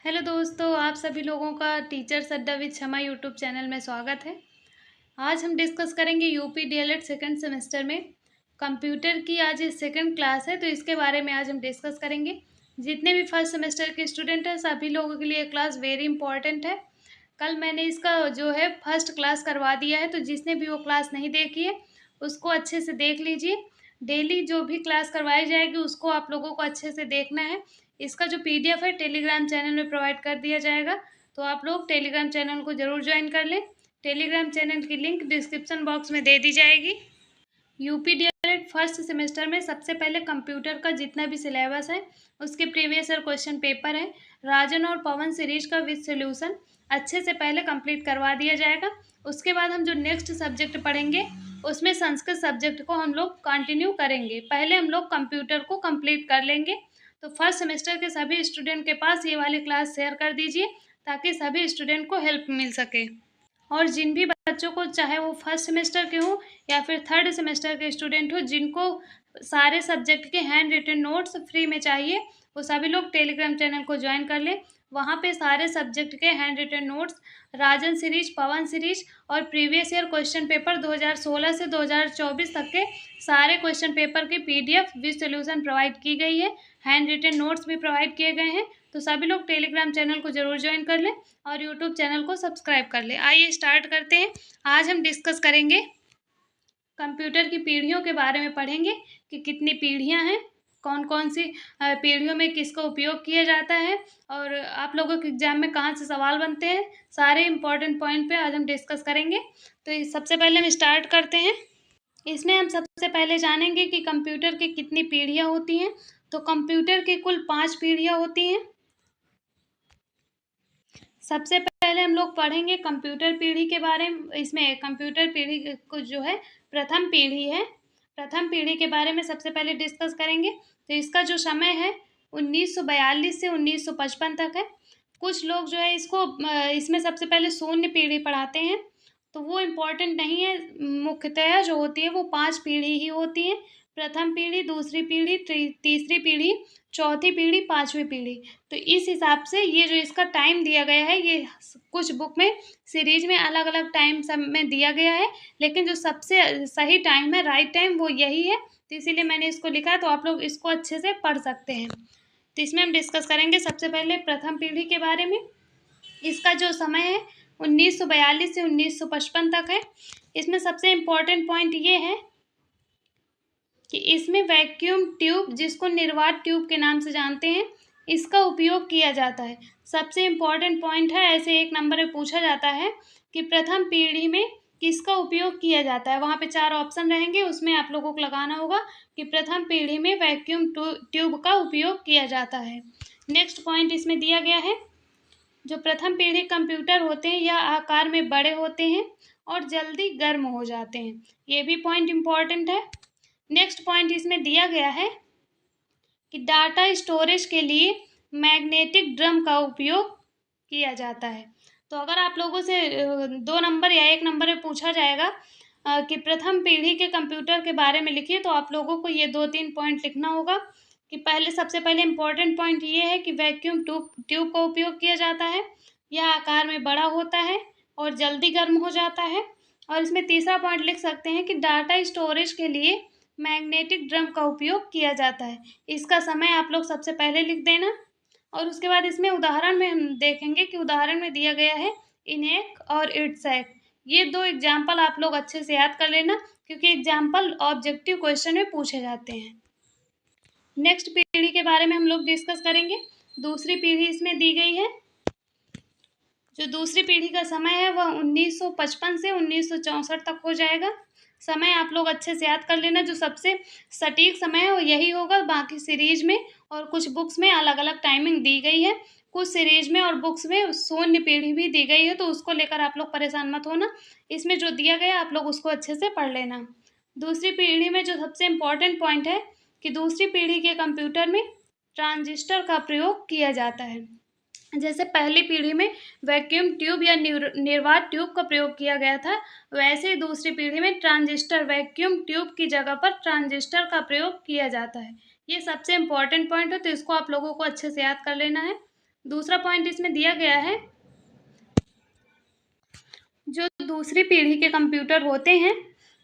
Hello दोस्तों, आप सभी लोगों का टीचर्स अड्डा विद शमा यूट्यूब चैनल में स्वागत है। आज हम डिस्कस करेंगे यूपी डीएलएड सेकंड सेमेस्टर में कंप्यूटर की आज सेकंड क्लास है, तो इसके बारे में आज हम डिस्कस करेंगे। जितने भी फर्स्ट सेमेस्टर के स्टूडेंट हैं सभी लोगों के लिए क्लास वेरी इंपॉर्टेंट है। कल मैंने इसका जो है फर्स्ट क्लास करवा दिया है, तो जिसने भी वो क्लास नहीं देखी है उसको अच्छे से देख लीजिए। डेली जो भी क्लास करवाई जाएगी उसको आप लोगों को अच्छे से देखना है। इसका जो पीडीएफ है टेलीग्राम चैनल में प्रोवाइड कर दिया जाएगा, तो आप लोग टेलीग्राम चैनल को ज़रूर ज्वाइन कर लें। टेलीग्राम चैनल की लिंक डिस्क्रिप्शन बॉक्स में दे दी जाएगी। यूपी डीएलएड फर्स्ट सेमेस्टर में सबसे पहले कंप्यूटर का जितना भी सिलेबस है उसके प्रीवियस ईयर क्वेश्चन पेपर है राजन और पवन सीरीज का विद सॉल्यूशन अच्छे से पहले कंप्लीट करवा दिया जाएगा। उसके बाद हम जो नेक्स्ट सब्जेक्ट पढ़ेंगे उसमें संस्कृत सब्जेक्ट को हम लोग कंटिन्यू करेंगे। पहले हम लोग कंप्यूटर को कंप्लीट कर लेंगे। तो फर्स्ट सेमेस्टर के सभी स्टूडेंट के पास ये वाली क्लास शेयर कर दीजिए ताकि सभी स्टूडेंट को हेल्प मिल सके। और जिन भी बच्चों को, चाहे वो फर्स्ट सेमेस्टर के हों या फिर थर्ड सेमेस्टर के स्टूडेंट हो, जिनको सारे सब्जेक्ट के हैंड रिटन नोट्स फ्री में चाहिए, वो सभी लोग टेलीग्राम चैनल को ज्वाइन कर लें। वहाँ पे सारे सब्जेक्ट के हैंड रिटन नोट्स, राजन सीरीज, पवन सीरीज और प्रीवियस ईयर क्वेश्चन पेपर 2016 से 2024 तक के सारे क्वेश्चन पेपर के पीडीएफ विद सॉल्यूशन प्रोवाइड की गई है। हैंड रिटन नोट्स भी प्रोवाइड किए गए हैं। तो सभी लोग टेलीग्राम चैनल को ज़रूर ज्वाइन कर लें और यूट्यूब चैनल को सब्सक्राइब कर लें। आइए स्टार्ट करते हैं। आज हम डिस्कस करेंगे कंप्यूटर की पीढ़ियों के बारे में, पढ़ेंगे कि कितनी पीढ़ियां हैं, कौन कौन सी पीढ़ियों में किसका उपयोग किया जाता है और आप लोगों के एग्जाम में कहाँ से सवाल बनते हैं। सारे इंपॉर्टेंट पॉइंट पे आज हम डिस्कस करेंगे। तो सबसे पहले हम स्टार्ट करते हैं। इसमें हम सबसे पहले जानेंगे कि कंप्यूटर की कितनी पीढ़ियां होती हैं। तो कंप्यूटर की कुल 5 पीढ़ियां होती हैं। सबसे पहले हम लोग पढ़ेंगे कंप्यूटर पीढ़ी के बारे में। इसमें कंप्यूटर पीढ़ी को जो है प्रथम पीढ़ी है। प्रथम पीढ़ी के बारे में सबसे पहले डिस्कस करेंगे। तो इसका जो समय है 1942 से 1955 तक है। कुछ लोग जो है इसको इसमें सबसे पहले शून्य पीढ़ी पढ़ाते हैं, तो वो इम्पोर्टेंट नहीं है। मुख्यतः जो होती है वो 5 पीढ़ी ही होती हैं। प्रथम पीढ़ी, दूसरी पीढ़ी, तीसरी पीढ़ी, चौथी पीढ़ी, पांचवी पीढ़ी। तो इस हिसाब से ये जो इसका टाइम दिया गया है, ये कुछ बुक में सीरीज में अलग अलग टाइम सब में दिया गया है, लेकिन जो सबसे सही टाइम है, राइट टाइम, वो यही है। तो इसीलिए मैंने इसको लिखा है, तो आप लोग इसको अच्छे से पढ़ सकते हैं। तो इसमें हम डिस्कस करेंगे सबसे पहले प्रथम पीढ़ी के बारे में। इसका जो समय है 1942 से 1955 तक है। इसमें सबसे इम्पोर्टेंट पॉइंट ये है कि इसमें वैक्यूम ट्यूब, जिसको निर्वात ट्यूब के नाम से जानते हैं, इसका उपयोग किया जाता है। सबसे इम्पोर्टेंट पॉइंट है, ऐसे एक नंबर में पूछा जाता है कि प्रथम पीढ़ी में किसका उपयोग किया जाता है। वहाँ पे 4 ऑप्शन रहेंगे, उसमें आप लोगों को लगाना होगा कि प्रथम पीढ़ी में वैक्यूम ट्यूब का उपयोग किया जाता है। नेक्स्ट पॉइंट इसमें दिया गया है, जो प्रथम पीढ़ी कंप्यूटर होते हैं यह आकार में बड़े होते हैं और जल्दी गर्म हो जाते हैं। ये भी पॉइंट इम्पॉर्टेंट है। नेक्स्ट पॉइंट इसमें दिया गया है कि डाटा स्टोरेज के लिए मैग्नेटिक ड्रम का उपयोग किया जाता है। तो अगर आप लोगों से 2 नंबर या 1 नंबर में पूछा जाएगा कि प्रथम पीढ़ी के कंप्यूटर के बारे में लिखिए, तो आप लोगों को ये 2-3 पॉइंट लिखना होगा कि सबसे पहले इम्पोर्टेंट पॉइंट ये है कि वैक्यूम ट्यूब का उपयोग किया जाता है, यह आकार में बड़ा होता है और जल्दी गर्म हो जाता है। और इसमें तीसरा पॉइंट लिख सकते हैं कि डाटा स्टोरेज के लिए मैग्नेटिक ड्रम का उपयोग किया जाता है। इसका समय आप लोग सबसे पहले लिख देना। और उसके बाद इसमें उदाहरण में हम देखेंगे कि उदाहरण में दिया गया है इनेक और इट्सैक। ये 2 एग्जाम्पल आप लोग अच्छे से याद कर लेना, क्योंकि एग्जाम्पल ऑब्जेक्टिव क्वेश्चन में पूछे जाते हैं। नेक्स्ट पीढ़ी के बारे में हम लोग डिस्कस करेंगे। दूसरी पीढ़ी इसमें दी गई है। जो दूसरी पीढ़ी का समय है वह 1955 से 1964 तक हो जाएगा। समय आप लोग अच्छे से याद कर लेना, जो सबसे सटीक समय है वो यही होगा। बाकी सीरीज में और कुछ बुक्स में अलग अलग टाइमिंग दी गई है। कुछ सीरीज में और बुक्स में शून्य पीढ़ी भी दी गई है, तो उसको लेकर आप लोग परेशान मत होना। इसमें जो दिया गया आप लोग उसको अच्छे से पढ़ लेना। दूसरी पीढ़ी में जो सबसे इम्पोर्टेंट पॉइंट है कि दूसरी पीढ़ी के कंप्यूटर में ट्रांजिस्टर का प्रयोग किया जाता है। जैसे पहली पीढ़ी में वैक्यूम ट्यूब या निर्वात ट्यूब का प्रयोग किया गया था, वैसे ही दूसरी पीढ़ी में ट्रांजिस्टर, वैक्यूम ट्यूब की जगह पर ट्रांजिस्टर का प्रयोग किया जाता है। ये सबसे इम्पोर्टेंट पॉइंट है, तो इसको आप लोगों को अच्छे से याद कर लेना है। दूसरा पॉइंट इसमें दिया गया है, जो दूसरी पीढ़ी के कंप्यूटर होते हैं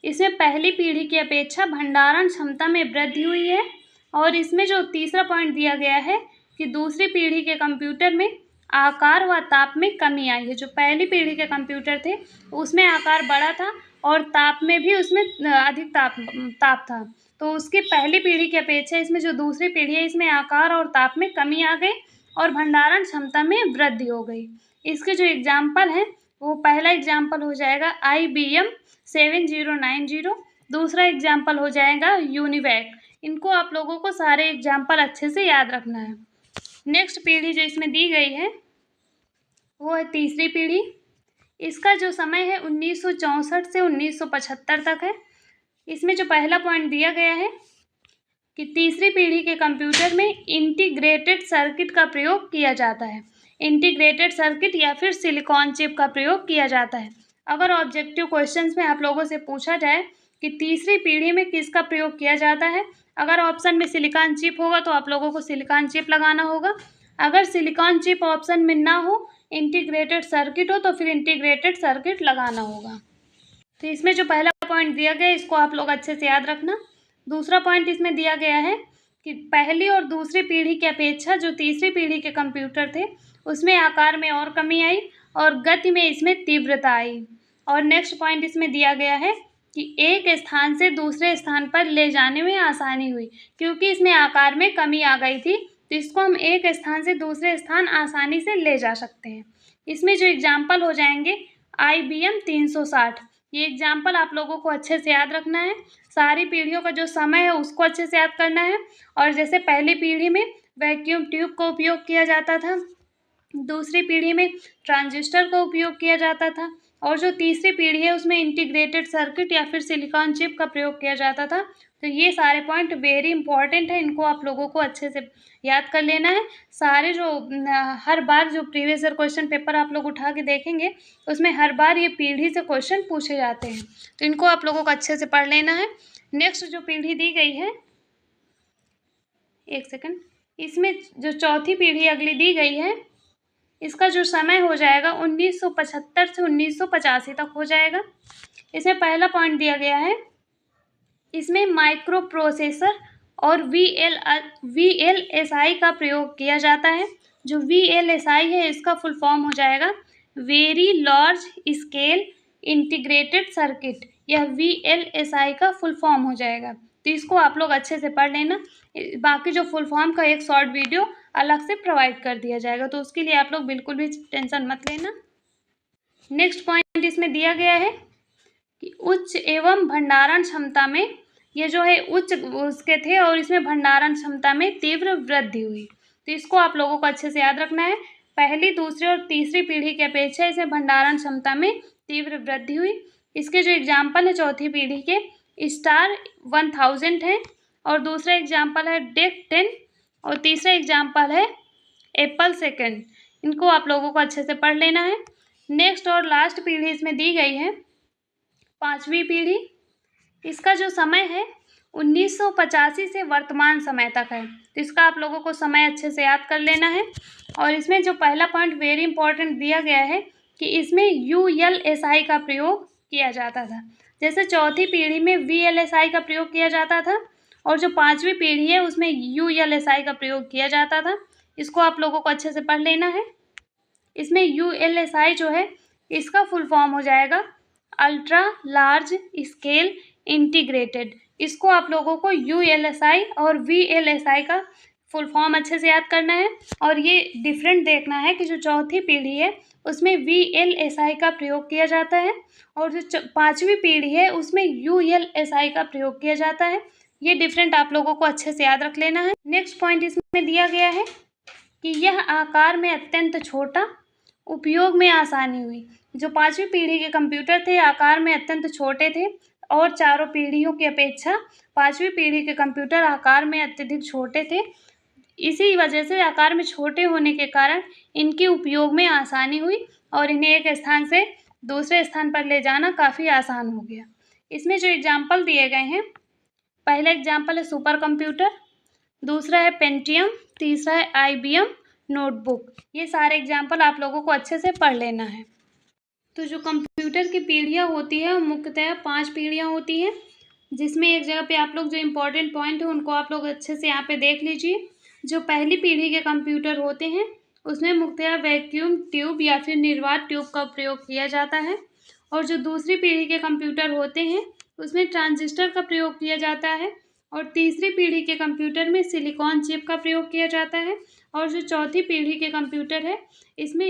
इसमें पहली पीढ़ी की अपेक्षा भंडारण क्षमता में वृद्धि हुई है। और इसमें जो तीसरा पॉइंट दिया गया है कि दूसरी पीढ़ी के कंप्यूटर में आकार व ताप में कमी आई है। जो पहली पीढ़ी के कंप्यूटर थे उसमें आकार बड़ा था और ताप में भी उसमें अधिक ताप था। तो उसकी पहली पीढ़ी की अपेक्षा इसमें जो दूसरी पीढ़ी है इसमें आकार और ताप में कमी आ गई और भंडारण क्षमता में वृद्धि हो गई। इसके जो एग्जाम्पल हैं वो पहला एग्जाम्पल हो जाएगा IBM 7090, दूसरा एग्जाम्पल हो जाएगा यूनिवैक। इनको आप लोगों को सारे एग्जाम्पल अच्छे से याद रखना है। नेक्स्ट पीढ़ी जो इसमें दी गई है वो है तीसरी पीढ़ी। इसका जो समय है 1964 से 1975 तक है। इसमें जो पहला पॉइंट दिया गया है कि तीसरी पीढ़ी के कंप्यूटर में इंटीग्रेटेड सर्किट का प्रयोग किया जाता है। इंटीग्रेटेड सर्किट या फिर सिलिकॉन चिप का प्रयोग किया जाता है। अगर ऑब्जेक्टिव क्वेश्चंस में आप लोगों से पूछा जाए कि तीसरी पीढ़ी में किसका प्रयोग किया जाता है, अगर ऑप्शन में सिलिकॉन चिप होगा तो आप लोगों को सिलिकॉन चिप लगाना होगा। अगर सिलिकॉन चिप ऑप्शन में ना हो, इंटीग्रेटेड सर्किट हो, तो फिर इंटीग्रेटेड सर्किट लगाना होगा। तो इसमें जो पहला पॉइंट दिया गया है इसको आप लोग अच्छे से याद रखना। दूसरा पॉइंट इसमें दिया गया है कि पहली और दूसरी पीढ़ी की अपेक्षा जो तीसरी पीढ़ी के कंप्यूटर थे उसमें आकार में और कमी आई और गति में इसमें तीव्रता आई। और नेक्स्ट पॉइंट इसमें दिया गया है कि एक स्थान से दूसरे स्थान पर ले जाने में आसानी हुई, क्योंकि इसमें आकार में कमी आ गई थी तो इसको हम एक स्थान से दूसरे स्थान आसानी से ले जा सकते हैं। इसमें जो एग्जाम्पल हो जाएंगे IBM 360, ये एग्जाम्पल आप लोगों को अच्छे से याद रखना है। सारी पीढ़ियों का जो समय है उसको अच्छे से याद करना है। और जैसे पहली पीढ़ी में वैक्यूम ट्यूब का उपयोग किया जाता था, दूसरी पीढ़ी में ट्रांजिस्टर का उपयोग किया जाता था और जो तीसरी पीढ़ी है उसमें इंटीग्रेटेड सर्किट या फिर सिलिकॉन चिप का प्रयोग किया जाता था। तो ये सारे पॉइंट वेरी इंपॉर्टेंट है, इनको आप लोगों को अच्छे से याद कर लेना है। सारे जो हर बार जो प्रीवियस ईयर क्वेश्चन पेपर आप लोग उठा के देखेंगे उसमें हर बार ये पीढ़ी से क्वेश्चन पूछे जाते हैं, तो इनको आप लोगों को अच्छे से पढ़ लेना है। नेक्स्ट जो पीढ़ी दी गई है, एक सेकंड, इसमें जो चौथी पीढ़ी अगली दी गई है इसका जो समय हो जाएगा 1975 से 1985 तक हो जाएगा। इसमें पहला पॉइंट दिया गया है, इसमें माइक्रो प्रोसेसर और VLSI का प्रयोग किया जाता है। जो VLSI है इसका फुल फॉर्म हो जाएगा very large scale integrated circuit, यह VLSI का फुल फॉर्म हो जाएगा। तो इसको आप लोग अच्छे से पढ़ लेना। बाकी जो फुल फॉर्म का एक शॉर्ट वीडियो अलग से प्रोवाइड कर दिया जाएगा, तो उसके लिए आप लोग बिल्कुल भी टेंशन मत लेना। नेक्स्ट पॉइंट इसमें दिया गया है कि उच्च एवं भंडारण क्षमता में, ये जो है उच्च उसके थे और इसमें भंडारण क्षमता में तीव्र वृद्धि हुई। तो इसको आप लोगों को अच्छे से याद रखना है। पहली, दूसरी और तीसरी पीढ़ी की अपेक्षा इसमें भंडारण क्षमता में तीव्र वृद्धि हुई। इसके जो एग्जाम्पल है चौथी पीढ़ी के स्टार 1000 है और दूसरा एग्जाम्पल है डेक 10 और तीसरा एग्जाम्पल है एप्पल सेकेंड। इनको आप लोगों को अच्छे से पढ़ लेना है। नेक्स्ट और लास्ट पीढ़ी इसमें दी गई है पांचवी पीढ़ी। इसका जो समय है 1985 से वर्तमान समय तक है, तो इसका आप लोगों को समय अच्छे से याद कर लेना है। और इसमें जो पहला पॉइंट वेरी इंपॉर्टेंट दिया गया है कि इसमें ULSI का प्रयोग किया जाता था। जैसे चौथी पीढ़ी में VLSI का प्रयोग किया जाता था और जो पांचवी पीढ़ी है उसमें ULSI का प्रयोग किया जाता था। इसको आप लोगों को अच्छे से पढ़ लेना है। इसमें ULSI जो है इसका फुल फॉर्म हो जाएगा अल्ट्रा लार्ज स्केल इंटीग्रेटेड। इसको आप लोगों को ULSI और VLSI का फुल फॉर्म अच्छे से याद करना है। और ये डिफरेंट देखना है कि जो चौथी पीढ़ी है उसमें VLSI का प्रयोग किया जाता है और जो पांचवी पीढ़ी है उसमें ULSI का प्रयोग किया जाता है। ये डिफरेंट आप लोगों को अच्छे से याद रख लेना है। नेक्स्ट पॉइंट इसमें दिया गया है कि यह आकार में अत्यंत छोटा, उपयोग में आसानी हुई। जो पांचवी पीढ़ी के कंप्यूटर थे आकार में अत्यंत छोटे थे और चारों पीढ़ियों की अपेक्षा पांचवी पीढ़ी के कंप्यूटर आकार में अत्यधिक छोटे थे। इसी वजह से आकार में छोटे होने के कारण इनके उपयोग में आसानी हुई और इन्हें एक स्थान से दूसरे स्थान पर ले जाना काफ़ी आसान हो गया। इसमें जो एग्जाम्पल दिए गए हैं, पहला एग्जाम्पल है सुपर कंप्यूटर, दूसरा है पेंटियम, तीसरा है IBM नोटबुक। ये सारे एग्जाम्पल आप लोगों को अच्छे से पढ़ लेना है। तो जो कंप्यूटर की पीढ़ियाँ होती है, मुख्यतः 5 पीढ़ियाँ होती हैं, जिसमें एक जगह पे आप लोग जो इम्पोर्टेंट पॉइंट है उनको आप लोग अच्छे से यहाँ पे देख लीजिए। जो पहली पीढ़ी के कंप्यूटर होते हैं उसमें मुख्यतः वैक्यूम ट्यूब या फिर निर्वात ट्यूब का प्रयोग किया जाता है, और जो दूसरी पीढ़ी के कंप्यूटर होते हैं उसमें ट्रांजिस्टर का प्रयोग किया जाता है, और तीसरी पीढ़ी के कंप्यूटर में सिलिकॉन चिप का प्रयोग किया जाता है, और जो चौथी पीढ़ी के कंप्यूटर है इसमें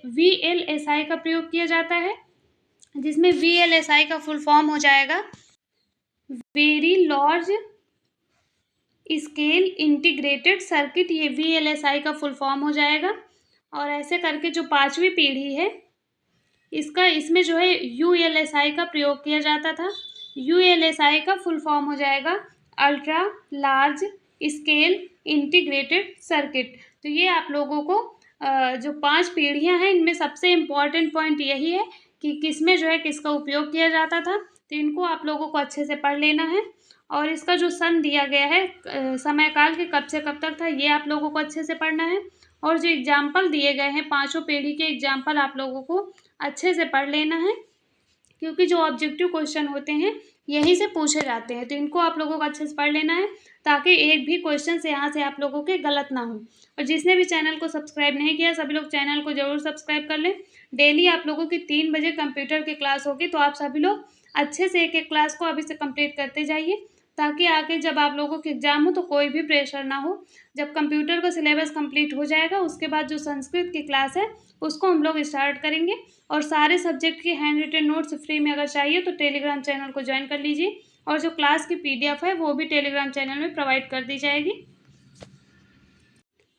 VLSI का प्रयोग किया जाता है, जिसमें VLSI का फुल फॉर्म हो जाएगा very large scale integrated circuit. ये VLSI का फुल फॉर्म हो जाएगा। और ऐसे करके जो 5वीं पीढ़ी है इसमें जो है ULSI का प्रयोग किया जाता था। ULSI का फुल फॉर्म हो जाएगा ultra large scale integrated circuit. तो ये आप लोगों को जो 5 पीढ़ियां हैं इनमें सबसे इम्पॉर्टेंट पॉइंट यही है कि किसमें जो है किसका उपयोग किया जाता था। तो इनको आप लोगों को अच्छे से पढ़ लेना है। और इसका जो सन दिया गया है समय काल के कब से कब तक था, ये आप लोगों को अच्छे से पढ़ना है। और जो एग्जाम्पल दिए गए हैं 5 पीढ़ी के एग्जाम्पल आप लोगों को अच्छे से पढ़ लेना है, क्योंकि जो ऑब्जेक्टिव क्वेश्चन होते हैं यहीं से पूछे जाते हैं। तो इनको आप लोगों को अच्छे से पढ़ लेना है ताकि एक भी क्वेश्चन से यहाँ से आप लोगों के गलत ना हो। और जिसने भी चैनल को सब्सक्राइब नहीं किया सभी लोग चैनल को ज़रूर सब्सक्राइब कर लें। डेली आप लोगों की 3 बजे कंप्यूटर की क्लास होगी, तो आप सभी लोग अच्छे से एक एक क्लास को अभी से कंप्लीट करते जाइए, ताकि आगे जब आप लोगों के एग्ज़ाम हो तो कोई भी प्रेशर ना हो। जब कंप्यूटर का सिलेबस कंप्लीट हो जाएगा उसके बाद जो संस्कृत की क्लास है उसको हम लोग स्टार्ट करेंगे। और सारे सब्जेक्ट की हैंड रिटन नोट्स फ्री में अगर चाहिए तो टेलीग्राम चैनल को ज्वाइन कर लीजिए, और जो क्लास की PDF है वो भी टेलीग्राम चैनल में प्रोवाइड कर दी जाएगी।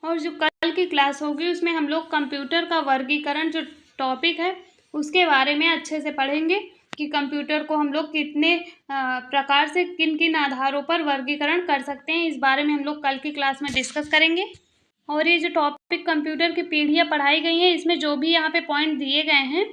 और जो कल की क्लास होगी उसमें हम लोग कंप्यूटर का वर्गीकरण जो टॉपिक है उसके बारे में अच्छे से पढ़ेंगे कि कंप्यूटर को हम लोग कितने प्रकार से किन किन आधारों पर वर्गीकरण कर सकते हैं, इस बारे में हम लोग कल की क्लास में डिस्कस करेंगे। और ये जो टॉपिक कंप्यूटर की पीढ़ियाँ पढ़ाई गई हैं इसमें जो भी यहाँ पे पॉइंट दिए गए हैं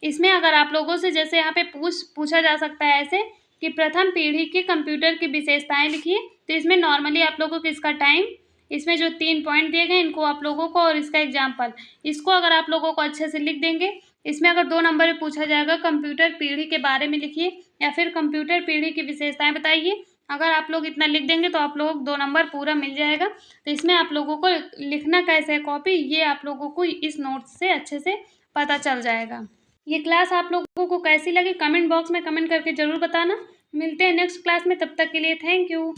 इसमें अगर आप लोगों से जैसे यहाँ पे पूछा जा सकता है ऐसे कि प्रथम पीढ़ी के कंप्यूटर की विशेषताएं लिखिए, तो इसमें नॉर्मली आप लोगों को इसका टाइम, इसमें जो 3 पॉइंट दिए गए इनको आप लोगों को, और इसका एग्जाम्पल, इसको अगर आप लोगों को अच्छे से लिख देंगे। इसमें अगर 2 नंबर में पूछा जाएगा कंप्यूटर पीढ़ी के बारे में लिखिए या फिर कंप्यूटर पीढ़ी की विशेषताएं बताइए, अगर आप लोग इतना लिख देंगे तो आप लोग 2 नंबर पूरा मिल जाएगा। तो इसमें आप लोगों को लिखना कैसे है कॉपी, ये आप लोगों को इस नोट से अच्छे से पता चल जाएगा। ये क्लास आप लोगों को कैसी लगी कमेंट बॉक्स में कमेंट करके ज़रूर बताना। मिलते हैं नेक्स्ट क्लास में, तब तक के लिए थैंक यू।